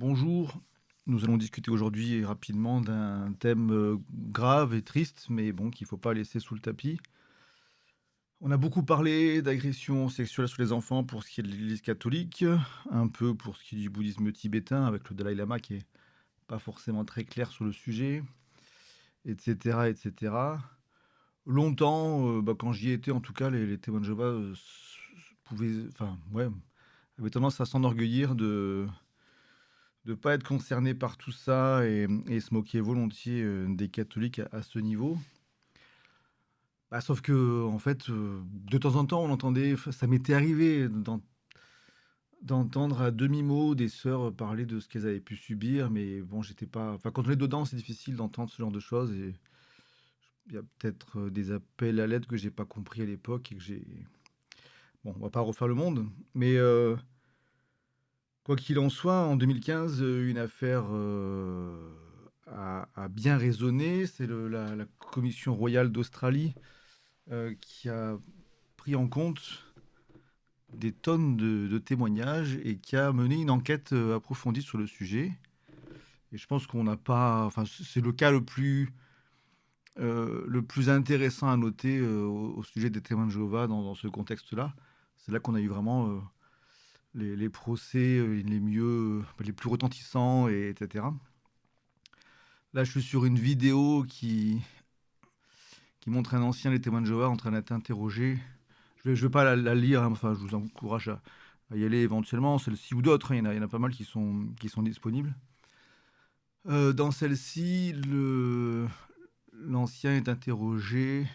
Bonjour, nous allons discuter aujourd'hui rapidement d'un thème grave et triste, mais bon, qu'il ne faut pas laisser sous le tapis. On a beaucoup parlé d'agressions sexuelles sur les enfants pour ce qui est de l'Église catholique, un peu pour ce qui est du bouddhisme tibétain, avec le Dalai Lama qui est pas forcément très clair sur le sujet, etc., etc. Longtemps, quand j'y étais, en tout cas, les témoins de Jéhovah pouvaient, enfin, ouais, avaient tendance à s'enorgueillir de pas être concerné par tout ça et se moquer volontiers, des catholiques à ce niveau. Bah, sauf que en fait, de temps en temps, on entendait ça m'était arrivé d'entendre à demi-mot des sœurs parler de ce qu'elles avaient pu subir, mais bon, j'étais pas enfin, quand on est dedans, c'est difficile d'entendre ce genre de choses et il y a peut-être, des appels à l'aide que j'ai pas compris à l'époque et que j'ai bon, on va pas refaire le monde, mais quoi qu'il en soit, en 2015, une affaire, a bien résonné. C'est la Commission royale d'Australie qui a pris en compte des tonnes de témoignages et qui a mené une enquête approfondie sur le sujet. Et je pense qu'on n'a pas... Enfin, c'est le plus intéressant à noter au sujet des témoins de Jéhovah dans ce contexte-là. C'est là qu'on a eu vraiment les procès les plus retentissants, etc. Là, je suis sur une vidéo qui montre un ancien des témoins de Jéhovah en train d'être interrogé. Je vais pas la lire, hein, enfin, je vous encourage à y aller éventuellement, celle-ci ou d'autres, hein, il y en a pas mal qui sont disponibles. Dans celle-ci, l'ancien est interrogé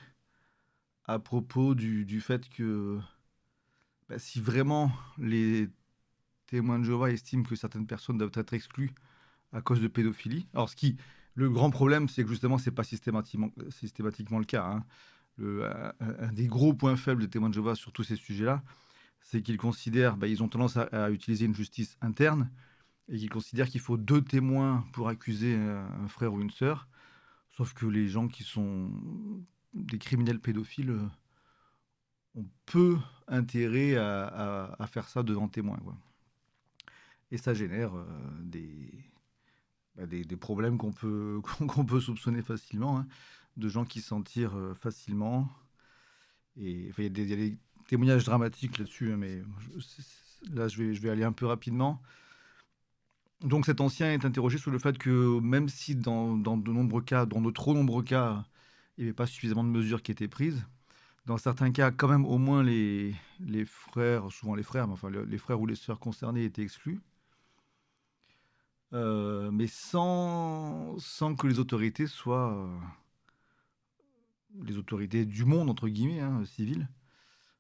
à propos du fait que bah, si vraiment les témoins de Jéhovah estiment que certaines personnes doivent être exclues à cause de pédophilie. Alors, le grand problème, c'est que justement, c'est pas systématiquement le cas, hein. Un des gros points faibles des témoins de Jéhovah sur tous ces sujets-là, c'est qu'ils considèrent, bah, ils ont tendance à utiliser une justice interne et qu'ils considèrent qu'il faut deux témoins pour accuser un frère ou une sœur. Sauf que les gens qui sont des criminels pédophiles ont peu intérêt à faire ça devant témoins, quoi. Et ça génère des problèmes qu'on peut soupçonner facilement, hein, de gens qui s'en tirent facilement. Et enfin, il y a des témoignages dramatiques là-dessus, hein, mais là, je vais aller un peu rapidement. Donc cet ancien est interrogé sur le fait que même si dans de nombreux cas, dans de trop nombreux cas, il n'y avait pas suffisamment de mesures qui étaient prises, dans certains cas, quand même, au moins les frères, souvent les frères, mais enfin les frères ou les sœurs concernés étaient exclus. Mais sans que les autorités soient les autorités du monde, entre guillemets, hein, civiles,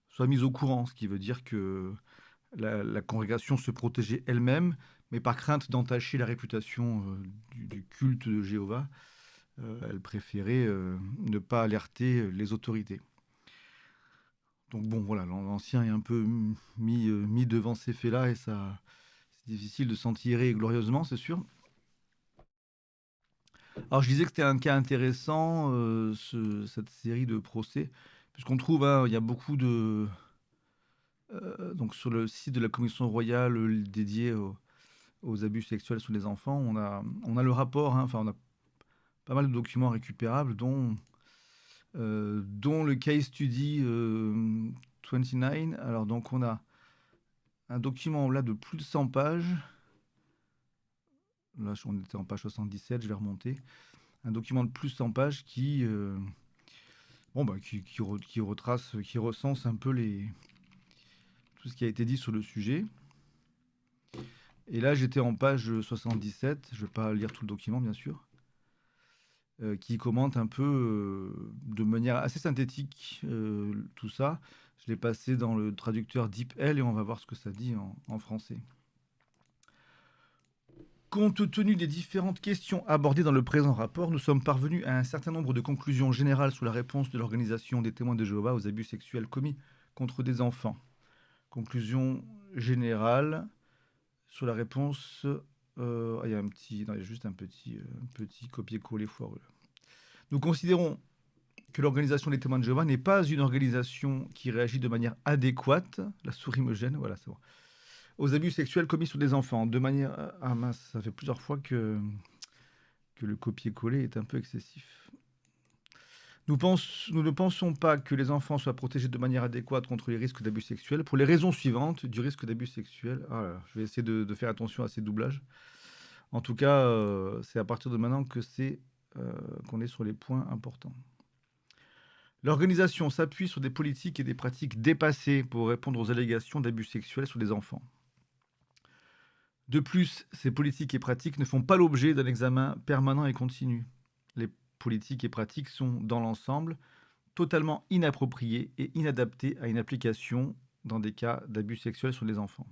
soient mises au courant, ce qui veut dire que la congrégation se protégeait elle-même, mais par crainte d'entacher la réputation du culte de Jéhovah, elle préférait ne pas alerter les autorités. Donc bon, voilà, l'ancien est un peu mis devant ces faits-là et ça, c'est difficile de s'en tirer glorieusement, c'est sûr. Alors je disais que c'était un cas intéressant, cette série de procès, puisqu'on trouve, hein, il y a beaucoup de... donc sur le site de la Commission royale dédié aux abus sexuels sur les enfants, on a le rapport, hein, enfin on a pas mal de documents récupérables, dont le case study 29. Alors donc on a un document là de plus de 100 pages. Là on était en page 77, je vais remonter. Un document de plus de 100 pages qui retrace, qui recense un peu tout ce qui a été dit sur le sujet. Et là, j'étais en page 77, je ne vais pas lire tout le document, bien sûr, qui commente un peu de manière assez synthétique tout ça. Je l'ai passé dans le traducteur DeepL et on va voir ce que ça dit en français. Compte tenu des différentes questions abordées dans le présent rapport, nous sommes parvenus à un certain nombre de conclusions générales sur la réponse de l'organisation des témoins de Jéhovah aux abus sexuels commis contre des enfants. Conclusion générale sur la réponse. Il y a non, il y a juste un petit copier-coller foireux. Nous considérons que l'organisation des témoins de Jéhovah n'est pas une organisation qui réagit de manière adéquate. La souris me gêne, voilà, c'est bon. aux abus sexuels commis sur des enfants. De manière... Ah mince, ça fait plusieurs fois que le copier-coller est un peu excessif. Nous ne pensons pas que les enfants soient protégés de manière adéquate contre les risques d'abus sexuels pour les raisons suivantes du risque d'abus sexuel. Ah là là, je vais essayer de faire attention à ces doublages. En tout cas, c'est à partir de maintenant que qu'on est sur les points importants. L'organisation s'appuie sur des politiques et des pratiques dépassées pour répondre aux allégations d'abus sexuels sur des enfants. De plus, ces politiques et pratiques ne font pas l'objet d'un examen permanent et continu. Les politiques et pratiques sont, dans l'ensemble, totalement inappropriées et inadaptées à une application dans des cas d'abus sexuels sur les enfants.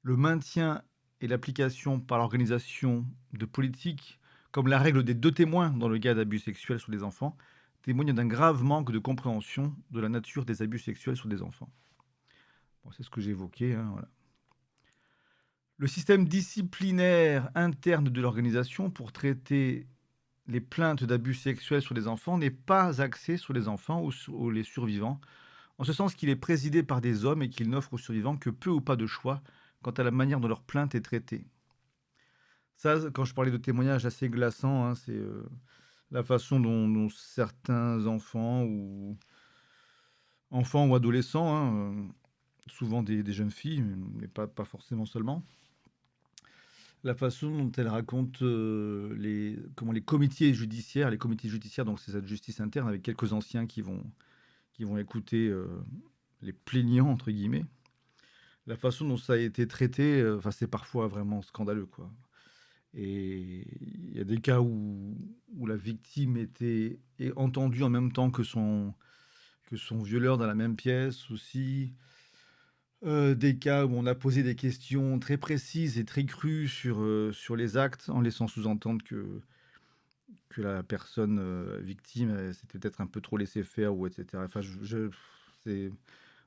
Le maintien et l'application par l'organisation de politiques comme la règle des 2 témoins dans le cas d'abus sexuels sur les enfants témoignent d'un grave manque de compréhension de la nature des abus sexuels sur des enfants. Bon, c'est ce que j'ai évoqué, hein, voilà. Le système disciplinaire interne de l'organisation pour traiter les plaintes d'abus sexuels sur les enfants n'est pas axé sur les enfants ou les survivants, en ce sens qu'il est présidé par des hommes et qu'il n'offre aux survivants que peu ou pas de choix quant à la manière dont leur plainte est traitée. Ça, quand je parlais de témoignages assez glaçants, hein, c'est la façon dont certains enfants ou adolescents, hein, souvent des jeunes filles, mais pas forcément seulement, la façon dont elles racontent comment les comités judiciaires, donc c'est cette justice interne avec quelques anciens qui vont écouter les plaignants, entre guillemets, la façon dont ça a été traité, c'est parfois vraiment scandaleux, quoi. Et il y a des cas où la victime est entendue en même temps que son violeur dans la même pièce aussi. Des cas où on a posé des questions très précises et très crues sur les actes, en laissant sous-entendre que la personne victime s'était peut-être un peu trop laissé faire, ou etc. Enfin, c'est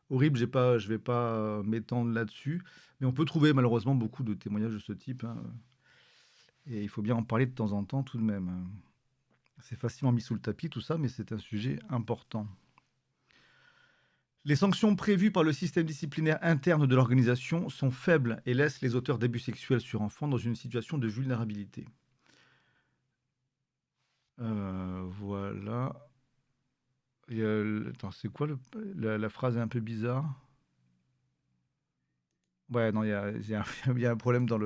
horrible, je vais pas m'étendre là-dessus, mais on peut trouver malheureusement beaucoup de témoignages de ce type, hein, et il faut bien en parler de temps en temps tout de même, hein. C'est facilement mis sous le tapis tout ça, mais c'est un sujet important. Les sanctions prévues par le système disciplinaire interne de l'organisation sont faibles et laissent les auteurs d'abus sexuels sur enfants dans une situation de vulnérabilité. Voilà. Attends, c'est quoi la phrase est un peu bizarre. Ouais, non, il y a un problème dans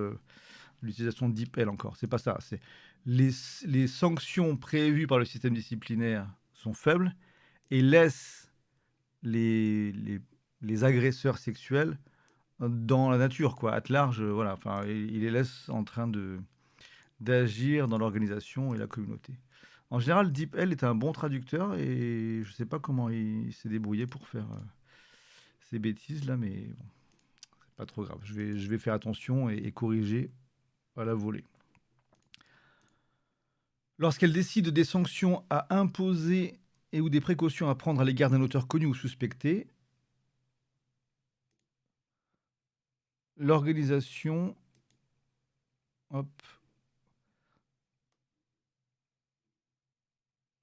l'utilisation d'IPL encore. C'est pas ça. C'est les sanctions prévues par le système disciplinaire sont faibles et laissent les, les, les agresseurs sexuels dans la nature, quoi, at large, voilà. Enfin, il les laisse en train d'agir dans l'organisation et la communauté. En général, DeepL est un bon traducteur et je sais pas comment il s'est débrouillé pour faire ces bêtises là, mais bon, c'est pas trop grave. Je vais faire attention et corriger à la volée. Lorsqu'elle décide des sanctions à imposer et ou des précautions à prendre à l'égard d'un auteur connu ou suspecté, l'organisation, hop,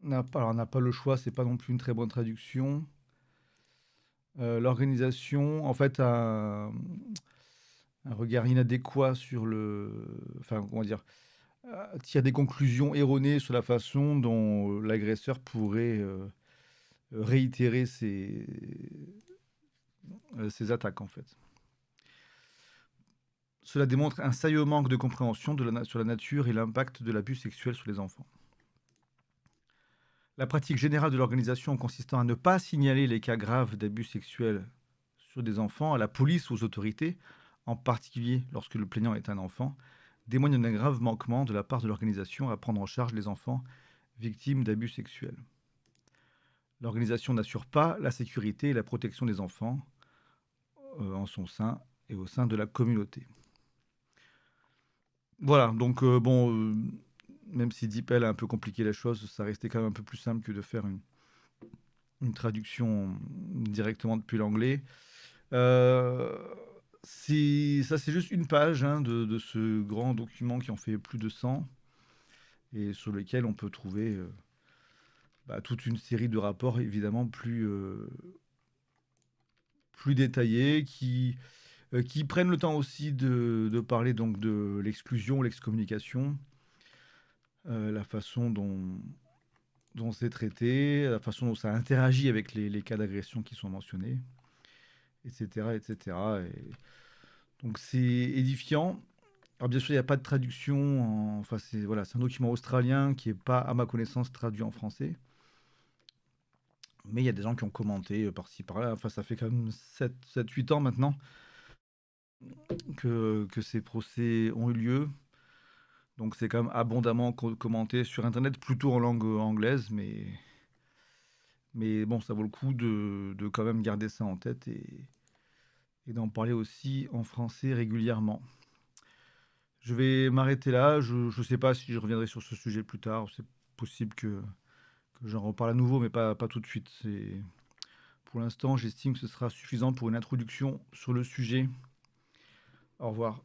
n'a pas le choix, c'est pas non plus une très bonne traduction. L'organisation, en fait, a un regard inadéquat sur enfin, comment dire, tire des conclusions erronées sur la façon dont l'agresseur pourrait réitérer ses attaques, en fait. Cela démontre un sérieux manque de compréhension sur la nature et l'impact de l'abus sexuel sur les enfants. La pratique générale de l'organisation consistant à ne pas signaler les cas graves d'abus sexuels sur des enfants à la police ou aux autorités, en particulier lorsque le plaignant est un enfant, témoigne d'un grave manquement de la part de l'organisation à prendre en charge les enfants victimes d'abus sexuels. L'organisation n'assure pas la sécurité et la protection des enfants en son sein et au sein de la communauté. Voilà, donc même si DeepL a un peu compliqué la chose, ça restait quand même un peu plus simple que de faire une traduction directement depuis l'anglais. Ça, c'est juste une page, hein, de ce grand document qui en fait plus de 100 et sur lequel on peut trouver toute une série de rapports évidemment plus détaillés qui qui prennent le temps aussi de parler donc de l'exclusion, l'excommunication, la façon dont c'est traité, la façon dont ça interagit avec les cas d'agression qui sont mentionnés, etc., etc. Et donc c'est édifiant. Alors bien sûr, il n'y a pas de traduction, enfin c'est voilà, c'est un document australien qui n'est pas, à ma connaissance, traduit en français. Mais il y a des gens qui ont commenté par-ci par-là. Enfin, ça fait quand même 7-8 ans maintenant que ces procès ont eu lieu. Donc c'est quand même abondamment commenté sur Internet, plutôt en langue anglaise, mais bon, ça vaut le coup de quand même garder ça en tête et d'en parler aussi en français régulièrement. Je vais m'arrêter là. Je ne sais pas si je reviendrai sur ce sujet plus tard. C'est possible que j'en reparle à nouveau, mais pas tout de suite. Pour l'instant, j'estime que ce sera suffisant pour une introduction sur le sujet. Au revoir.